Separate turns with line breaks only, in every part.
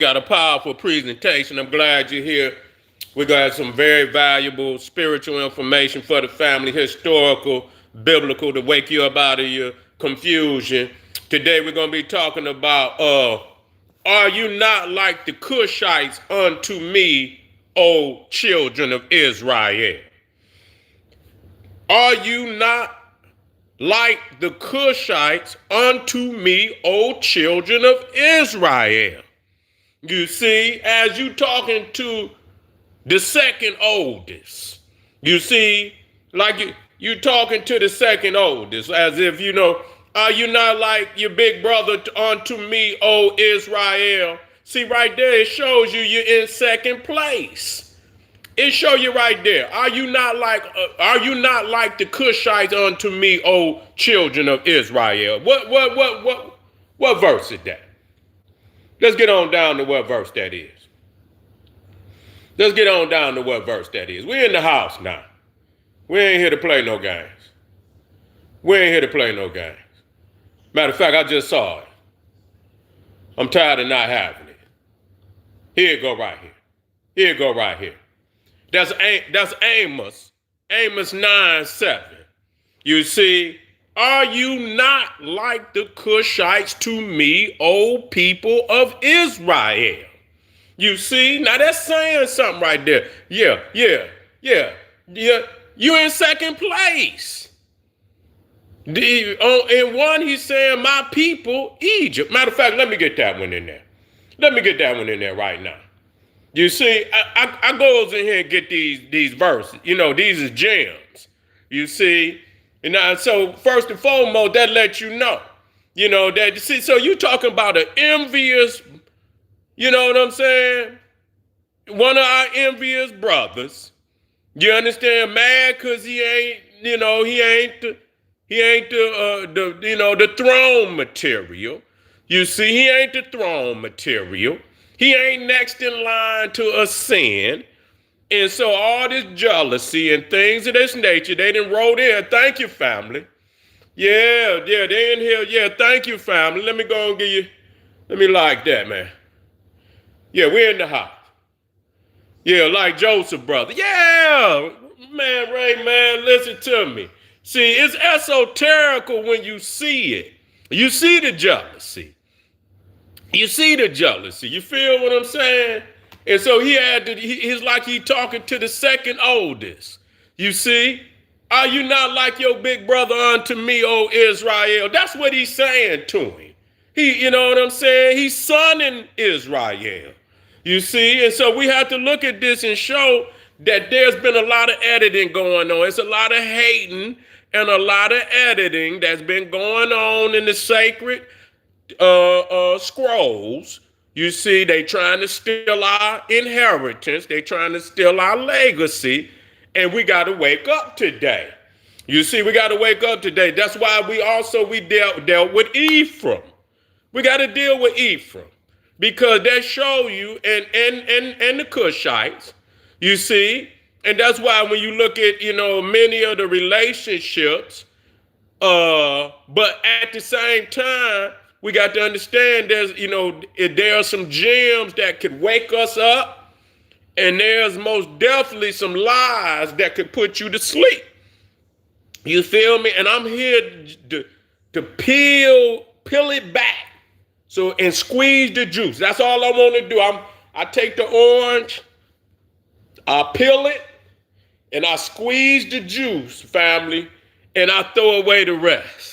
Got a powerful presentation. I'm glad you're here. We got some very valuable spiritual information for the family, historical, biblical, to wake you up out of your confusion. Today we're going to be talking about are you not like the Cushites unto me, O children of Israel? Are you not like the Cushites unto me, O children of Israel? You see, as you talking to the second oldest, you see, like you talking to the second oldest, as if, are you not like your big brother unto me, O Israel? See, right there, it shows you're in second place. It show you right there. Are you not like the Cushites unto me, O children of Israel? What verse is that? Let's get on down to what verse that is. Let's get on down to what verse that is. We're in the house now. We ain't here to play no games. We ain't here to play no games. Matter of fact, I just saw it. I'm tired of not having it. Here it go right here. Here it go right here. That's Amos. Amos 9:7. You see, are you not like the Cushites to me, O people of Israel? You see, now that's saying something right there. Yeah. You're in second place. In one, he's saying, my people, Egypt. Matter of fact, let me get that one in there. Let me get that one in there right now. You see, I goes in here and get these verses. These is gems. You see, so first and foremost, that lets you know. So you talking about an envious, you know what I'm saying? One of our envious brothers. You understand? Mad because he ain't the throne material. You see, he ain't the throne material. He ain't next in line to ascend. And so all this jealousy and things of this nature, they done wrote in. Thank you, family. Yeah, they in here. Yeah, thank you, family. Let me go and give you, let me like that, man. Yeah, we're in the house. Yeah, like Joseph, brother. Yeah, man, Ray, man, listen to me. See, it's esoterical when you see it. You see the jealousy. You see the jealousy. You feel what I'm saying? And so he's like he talking to the second oldest. You see? Are you not like your big brother unto me, O Israel? That's what he's saying to him. You know what I'm saying? He's sonning Israel. You see? And so we have to look at this and show that there's been a lot of editing going on. It's a lot of hating and a lot of editing that's been going on in the sacred scrolls. You see, they trying to steal our inheritance. They trying to steal our legacy. And we got to wake up today. You see, we got to wake up today. That's why we dealt with Ephraim. We got to deal with Ephraim. Because they show you and the Cushites, you see. And that's why when you look at, many of the relationships, but at the same time, we got to understand there are some gems that could wake us up, and there's most definitely some lies that could put you to sleep. You feel me? And I'm here to peel it back, and squeeze the juice. That's all I want to do. I take the orange, I peel it, and I squeeze the juice, family, and I throw away the rest.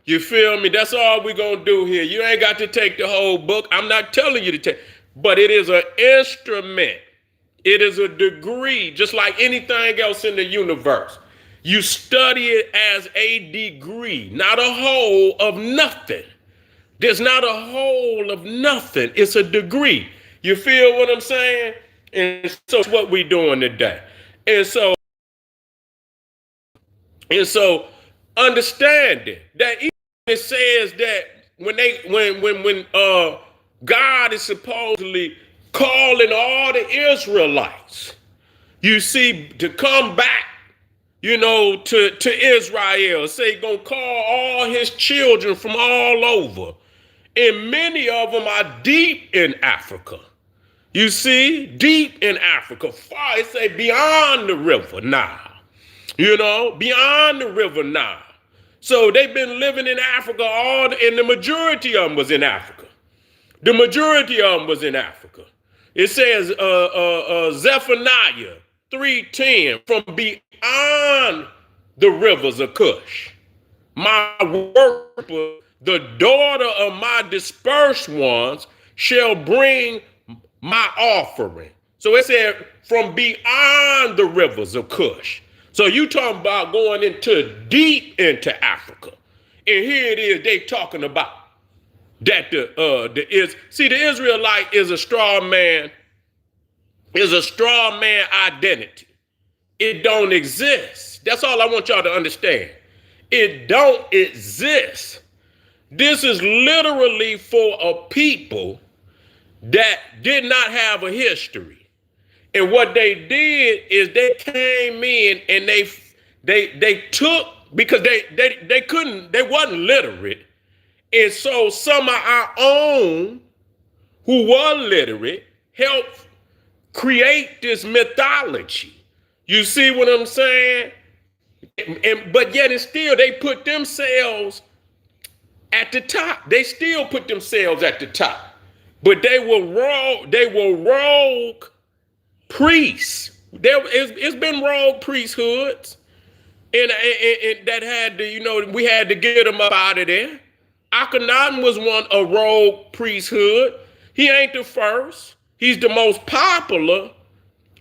You feel me? That's all we're going to do here. You ain't got to take the whole book. I'm not telling you to take, but it is an instrument. It is a degree, just like anything else in the universe. You study it as a degree, not a whole of nothing. There's not a whole of nothing. It's a degree. You feel what I'm saying? And so it's what we're doing today. And so understand it, that it says that when God is supposedly calling all the Israelites, you see, to come back, to Israel, say gonna call all his children from all over And many of them are deep in Africa. You see, deep in Africa, far, it say beyond the river Nile, beyond the river Nile. So they've been living in Africa and the majority of them was in Africa. The majority of them was in Africa. It says Zephaniah 3:10, from beyond the rivers of Kush. My worshiper, the daughter of my dispersed ones, shall bring my offering. So it said from beyond the rivers of Kush. So you talking about going deep into Africa. And here it is, they talking about that the Israelite is a straw man identity. It don't exist. That's all I want y'all to understand. It don't exist. This is literally for a people that did not have a history. And what they did is they came in and they took, because they wasn't literate. And so some of our own who were literate helped create this mythology. You see what I'm saying? But yet and still they put themselves at the top. They still put themselves at the top. But they were rogue priests. It's been rogue priesthoods. And that had to, we had to get them up out of there. Akhenaten was a rogue priesthood. He ain't the first. He's the most popular,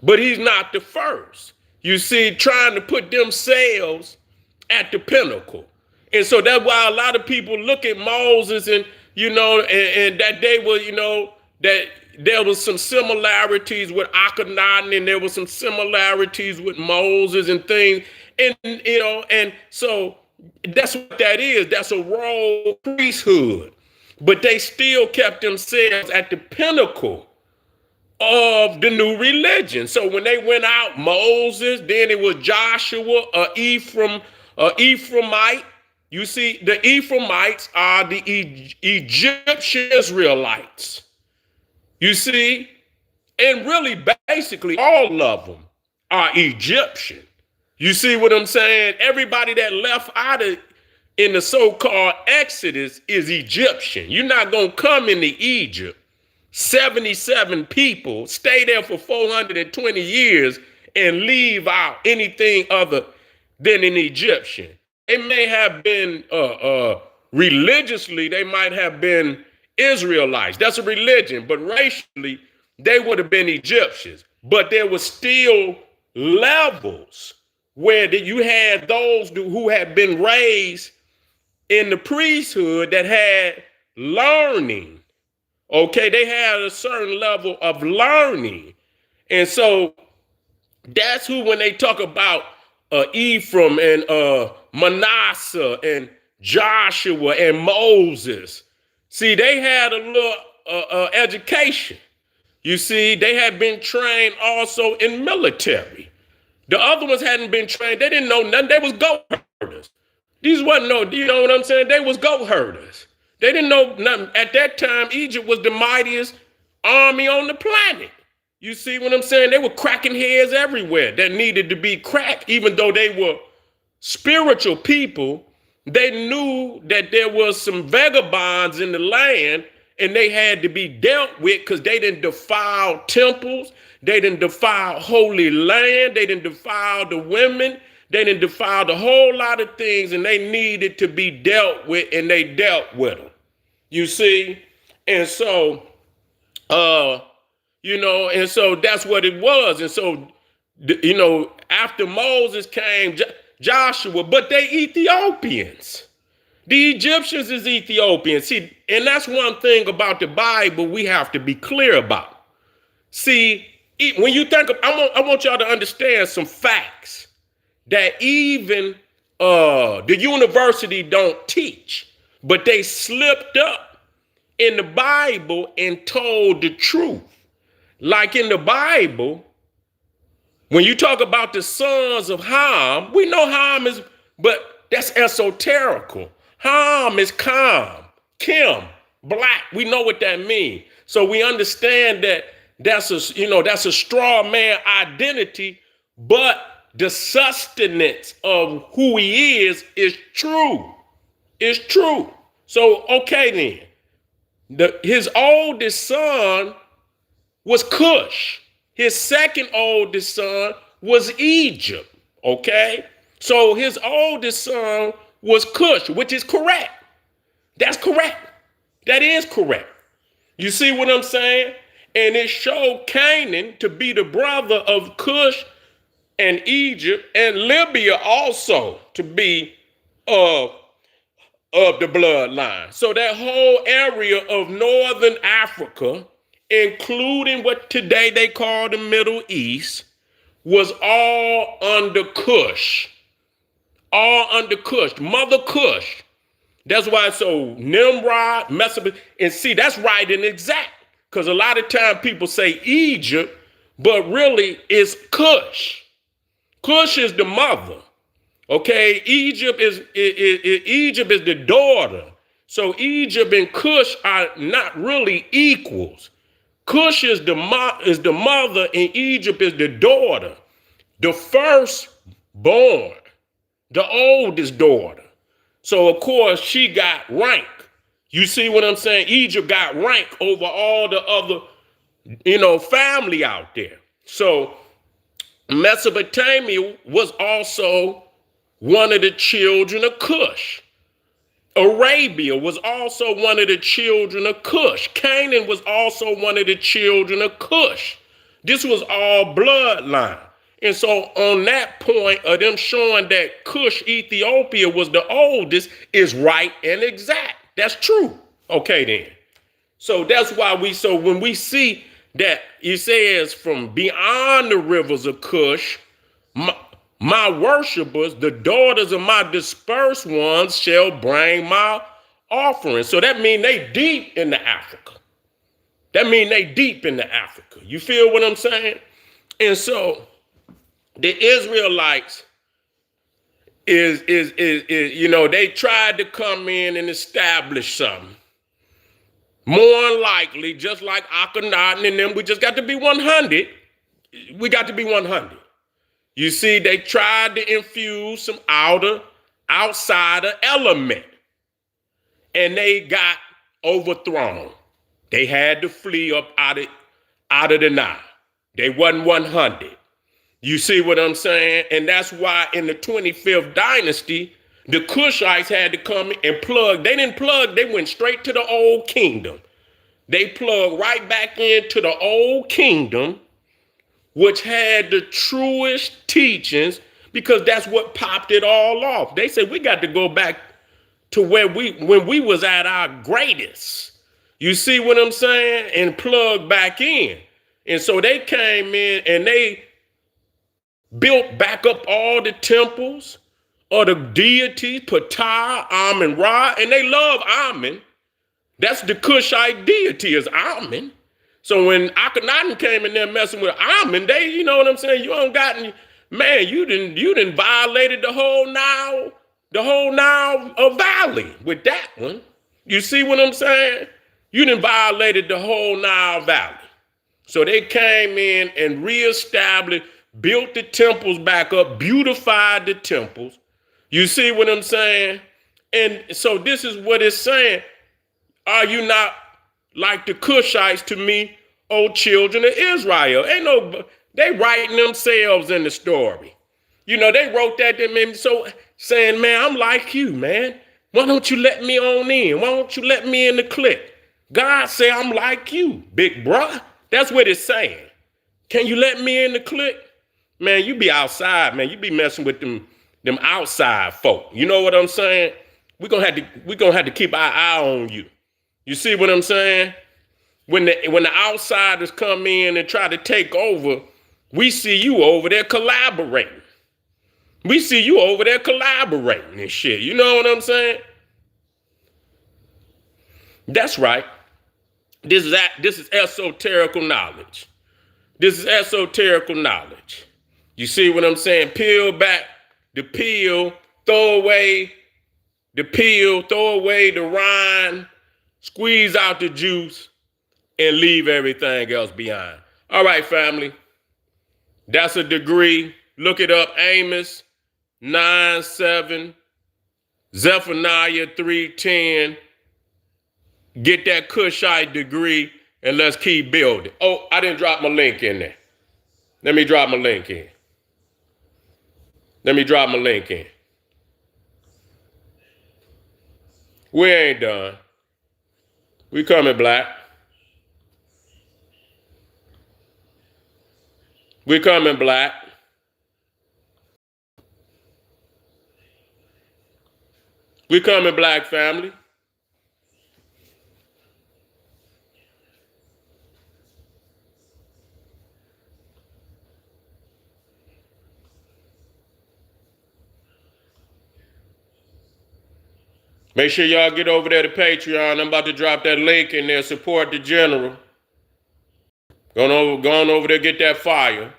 but he's not the first. You see, trying to put themselves at the pinnacle. And so that's why a lot of people look at Moses and, and that they were, that there was some similarities with Akhenaten and there was some similarities with Moses and things. And, and so that's what that is. That's a royal priesthood. But they still kept themselves at the pinnacle of the new religion. So when they went out, Moses, then it was Joshua, Ephraimite. You see, the Ephraimites are the Egyptian Israelites. You see, and really basically all of them are Egyptian. You see what I'm saying? Everybody that left out of in the so-called Exodus is Egyptian. You're not going to come into Egypt, 77 people, stay there for 420 years and leave out anything other than an Egyptian. They may have been religiously, they might have been Israelites. That's a religion, but racially, they would have been Egyptians. But there were still levels where you had those who had been raised in the priesthood that had learning. Okay, they had a certain level of learning. And so that's who, when they talk about Ephraim and Manasseh and Joshua and Moses, see, they had a little education. You see, they had been trained also in military. The other ones hadn't been trained. They didn't know nothing. They was goat herders. These wasn't no, you know what I'm saying? They was goat herders. They didn't know nothing. At that time, Egypt was the mightiest army on the planet. You see what I'm saying? They were cracking heads everywhere that needed to be cracked. Even though they were spiritual people, they knew that there was some vagabonds in the land and they had to be dealt with because they didn't defile temples. They didn't defile holy land. They didn't defile the women. They didn't defile the whole lot of things, and they needed to be dealt with, and they dealt with them. You see? And so, and so that's what it was. And so, after Moses came Joshua, but they Ethiopians. The Egyptians is Ethiopians. See, and that's one thing about the Bible we have to be clear about. See, when you think of, I want y'all to understand some facts that even the university don't teach, but they slipped up in the Bible and told the truth. Like in the Bible, when you talk about the sons of Ham, we know Ham is, but that's esoterical. Ham is Kim, black. We know what that means. So we understand that that's a straw man identity, but the sustenance of who he is true. It's true. So, okay then. His oldest son was Cush. His second oldest son was Egypt. Okay? So his oldest son was Cush, which is correct. That's correct. That is correct. You see what I'm saying? And it showed Canaan to be the brother of Cush and Egypt, and Libya also to be of the bloodline. So that whole area of northern Africa, including what today they call the Middle East, was all under Cush. All under Cush. Mother Cush. That's why it's so Nimrod, Mesopotamia. And see, that's right and exact. Because a lot of time people say Egypt, but really it's Cush. Cush is the mother. Okay, Egypt is the daughter. So Egypt and Cush are not really equals. Cush is the mother and Egypt is the daughter. The firstborn, the oldest daughter. So of course she got rank. You see what I'm saying? Egypt got rank over all the other, family out there. So Mesopotamia was also one of the children of Cush. Arabia was also one of the children of Cush. Canaan was also one of the children of Cush. This was all bloodline. And so on that point of them showing that Cush, Ethiopia was the oldest is right and exact. That's true. Okay then. So that's why when we see that it says from beyond the rivers of Cush, my worshipers, the daughters of my dispersed ones shall bring my offering. So that means they deep into Africa. You feel what I'm saying? And so the Israelites they tried to come in and establish something. More than likely, just like Akhenaten and them, we just got to be 100. We got to be 100. You see, they tried to infuse some outsider element, and they got overthrown. They had to flee up out of the Nile. They wasn't 100. You see what I'm saying? And that's why in the 25th dynasty, the Cushites had to come and plug. They didn't plug. They went straight to the old kingdom. They plugged right back into the old kingdom, which had the truest teachings, because that's what popped it all off. They said we got to go back to when we was at our greatest. You see what I'm saying? And plug back in. And so they came in and they built back up all the temples of the deities, Ptah, Amun, Ra, and they love Amun. That's the Cushite deity is Amun. So when Akhenaten came in there messing with Amun, they, you know what I'm saying? You don't got any, man, you didn't violated the whole Nile Valley with that one. You see what I'm saying? You didn't violated the whole Nile Valley. So they came in and reestablished, built the temples back up, beautified the temples. You see what I'm saying? And so this is what it's saying. Are you not like the Cushites to me, O children of Israel? They writing themselves in the story. They wrote that to me, so saying, man, I'm like you, man. Why don't you let me on in? Why don't you let me in the clique? God say I'm like you, big bruh. That's what it's saying. Can you let me in the clique? Man, you be outside, man. You be messing with them outside folk. You know what I'm saying? We're gonna have to keep our eye on you. You see what I'm saying? When the outsiders come in and try to take over, we see you over there collaborating. We see you over there collaborating and shit. You know what I'm saying? That's right. This is esoteric knowledge. This is esoteric knowledge. You see what I'm saying? Peel back the peel, throw away the rind, Squeeze out the juice and leave everything else behind. All right, family. That's a degree. Look it up. Amos 9:7, Zephaniah 3:10. Get that Cushite degree and let's keep building. Oh, I didn't drop my link in there. Let me drop my link in. We ain't done. We coming, Black. We coming, Black. We coming, Black family. Make sure y'all get over there to Patreon. I'm about to drop that link in there. Support the general. Going over there, get that fire.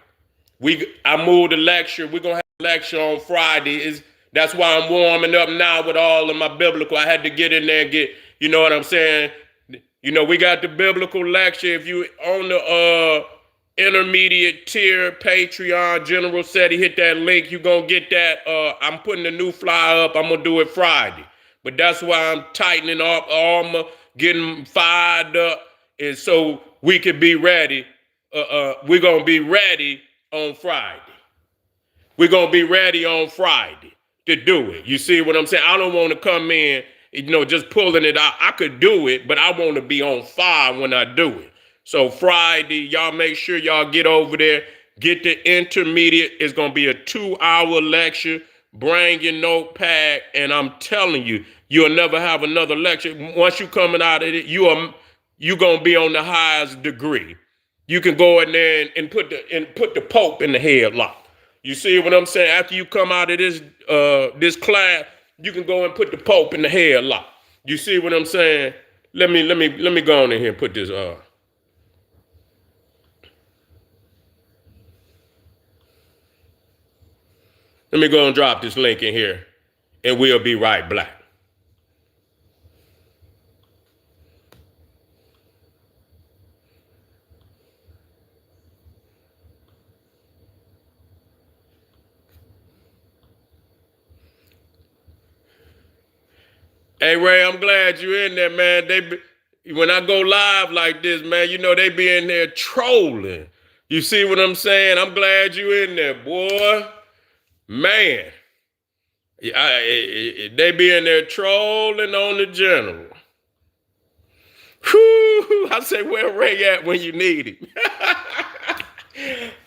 I moved the lecture. We're gonna have a lecture on Friday. That's why I'm warming up now with all of my biblical. I had to get in there and get, you know what I'm saying? You know, we got the biblical lecture. If you on the intermediate tier Patreon, General said he hit that link. You gonna get that. I'm putting the new flyer up. I'm gonna do it Friday. But that's why I'm tightening up armor, getting fired up, and so we could be ready. We're gonna be ready on Friday. We're going to be ready on Friday to do it. You see what I'm saying? I don't want to come in, just pulling it out. I could do it, but I want to be on fire when I do it. So Friday, y'all make sure y'all get over there. Get the intermediate. It's going to be a 2-hour lecture. Bring your notepad, and I'm telling you, you'll never have another lecture. Once you coming out of it, you're going to be on the highest degree. You can go in there and put the Pope in the headlock. You see what I'm saying? After you come out of this class, you can go and put the Pope in the headlock. You see what I'm saying? Let me go on in here and put this. Let me go and drop this link in here, and we'll be right back. Hey, Ray, I'm glad you're in there, man. When I go live like this, man, they be in there trolling. You see what I'm saying? I'm glad you're in there, boy. Man. They be in there trolling on the general. Whew, I say, where Ray at when you need him?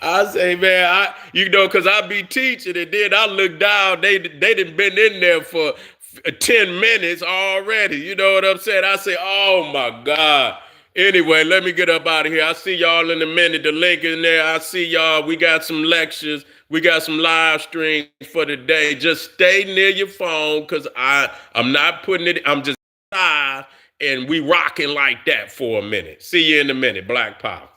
I say, man, because I be teaching, and then I look down, they done been in there for 10 minutes already. You know what I'm saying? I say, oh my God. Anyway, let me get up out of here. I'll see y'all in a minute. The link in there. I see y'all. We got some lectures. We got some live streams for the day. Just stay near your phone, because I'm not putting it. I'm just live, and we rocking like that for a minute. See you in a minute. Black Power.